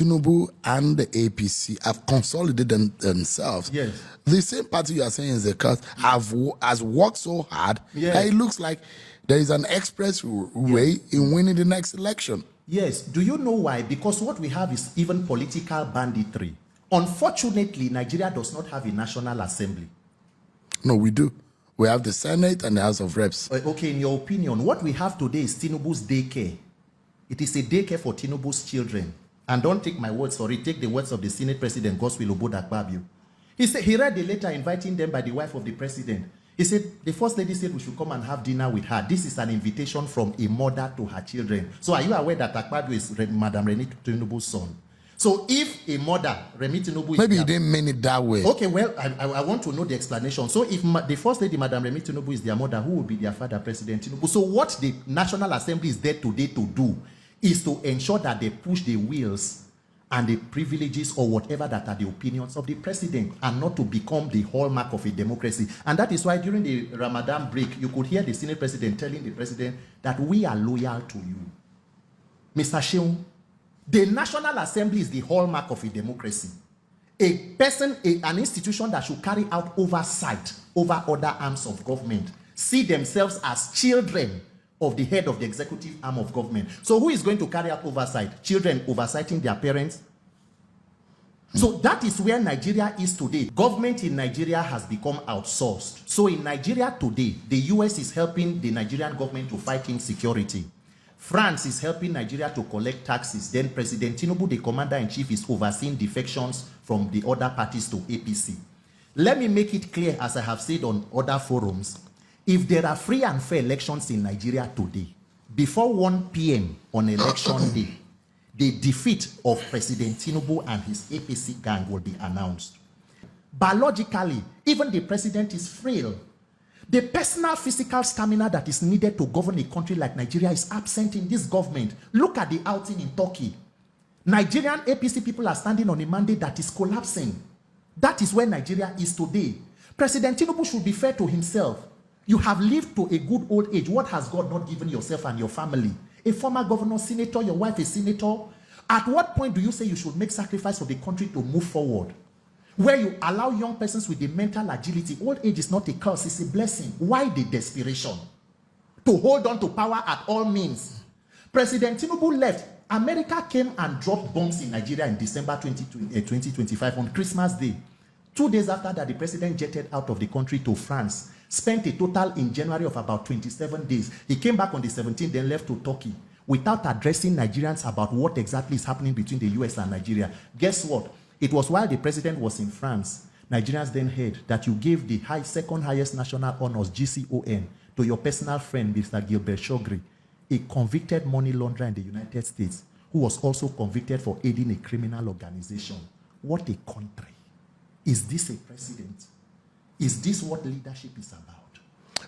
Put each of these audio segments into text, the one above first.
Tinubu and the APC have consolidated themselves. Yes. The same party you are saying is the cause has worked so hard Yes. that it looks like there is an express way in winning the next election. Yes. Do you know why? Because what we have is even political banditry. Unfortunately, Nigeria does not have a National Assembly. No, we do. We have the Senate and the House of Reps. Okay, in your opinion, what we have today is Tinubu's daycare. It is a daycare for Tinubu's children. And don't take my words for it. Take the words of the Senate President, Godswill Akpabio. He read the letter inviting them by the wife of the president. He said, the First Lady said we should come and have dinner with her. This is an invitation from a mother to her children. So are you aware that Akpabio is Madam Remi Tinubu's son? So if a mother, Remi Tinubu... Maybe you didn't mean it that way. Okay, well, I want to know the explanation. So if the First Lady, Madam Remi Tinubu, is their mother, who will be their father, President Tinubu? So what the National Assembly is there today to do is to ensure that they push the wheels and the privileges or whatever that are the opinions of the president, and not to become the hallmark of a democracy. And that is why during the Ramadan break, you could hear the Senate President telling the president that we are loyal to you. Mr. Sheung, the National Assembly is the hallmark of a democracy. A person, an institution that should carry out oversight over other arms of government, see themselves as children of the head of the executive arm of government. So who is going to carry out oversight? Children oversighting their parents? So that is where Nigeria is today. Government in Nigeria has become outsourced. So in Nigeria today, the US is helping the Nigerian government to fight insecurity. France is helping Nigeria to collect taxes. Then President Tinubu, the commander-in-chief, is overseeing defections from the other parties to APC. Let me make it clear, as I have said on other forums, if there are free and fair elections in Nigeria today, before 1 p.m. on election day, the defeat of President Tinubu and his APC gang will be announced. Biologically, even the president is frail. The personal physical stamina that is needed to govern a country like Nigeria is absent in this government. Look at the outing in Turkey. Nigerian APC people are standing on a mandate that is collapsing. That is where Nigeria is today. President Tinubu should be fair to himself. You have lived to a good old age. What has God not given yourself and your family? A former governor, senator, your wife is senator. At what point do you say you should make sacrifice for the country to move forward? Where you allow young persons with the mental agility. Old age is not a curse, it's a blessing. Why the desperation? To hold on to power at all means. President Tinubu left. America came and dropped bombs in Nigeria in December 2025 on Christmas Day. 2 days after that, the president jetted out of the country to France. Spent a total in January of about 27 days. He came back on the 17th, then left to Turkey without addressing Nigerians about what exactly is happening between the US and Nigeria. Guess what? It was while the president was in France, Nigerians then heard that you gave the second highest national honors, GCON, to your personal friend, Mr. Gilbert Shogri, a convicted money launderer in the United States, who was also convicted for aiding a criminal organization. What a country. Is this a precedent? Is this what leadership is about?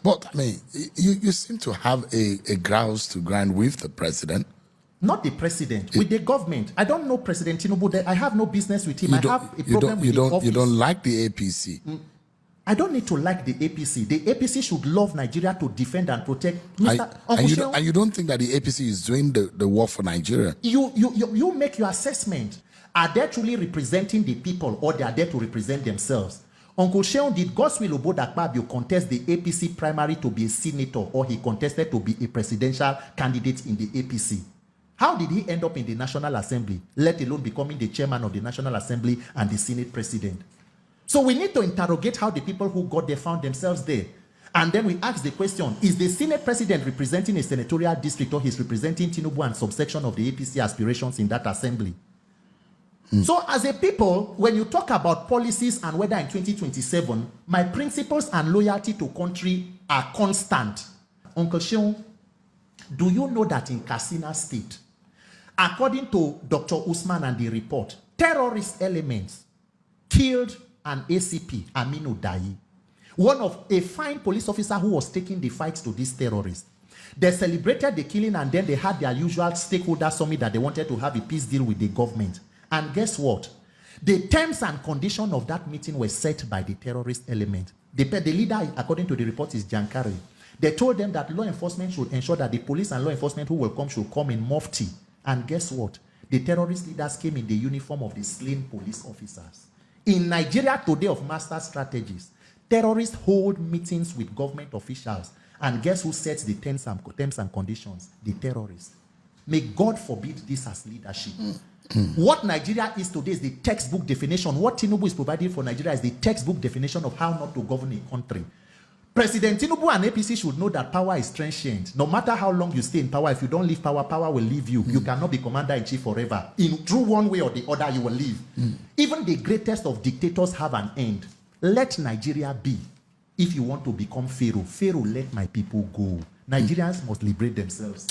But, I mean, you seem to have a grouse to grind with the president. Not the president, with the government. I don't know President Tinubu. I have no business with him. I have a problem with the office. You don't like the APC. I don't need to like the APC. The APC should love Nigeria to defend and protect. And you don't think that the APC is doing the war for Nigeria? You make your assessment. Are they truly representing the people, or they are there to represent themselves? Uncle Sheon, did Godswill Akpabio contest the APC primary to be a senator, or he contested to be a presidential candidate in the APC? How did he end up in the National Assembly, let alone becoming the chairman of the National Assembly and the Senate president? So we need to interrogate how the people who got there found themselves there. And then we ask the question, is the Senate president representing a senatorial district, or he's representing Tinubu and subsection of the APC aspirations in that assembly? So as a people, when you talk about policies and whether in 2027, my principles and loyalty to country are constant. Uncle Sheon, do you know that in Katsina State, according to Dr. Usman and the report, terrorist elements killed an ACP, Aminu Dayi, one of a fine police officer who was taking the fight to these terrorists. They celebrated the killing, and then they had their usual stakeholder summit that they wanted to have a peace deal with the government. And guess what? The terms and conditions of that meeting were set by the terrorist element. The leader, according to the report, is Jankari. They told them that law enforcement should ensure that the police and law enforcement who will come should come in mufti. And guess what? the terrorist leaders came in the uniform of the slain police officers. In Nigeria today of master strategies, terrorists hold meetings with government officials, and guess who sets the terms and conditions? The terrorists. May God forbid this as leadership. What Nigeria is today is the textbook definition. What Tinubu is providing for Nigeria is the textbook definition of how not to govern a country. President Tinubu and APC should know that power is transient. No matter how long you stay in power, if you don't leave power, power will leave you. You cannot be commander-in-chief forever. Through one way or the other, you will leave. Even the greatest of dictators have an end. Let Nigeria be. If you want to become Pharaoh, Pharaoh, let my people go. Nigerians must liberate themselves.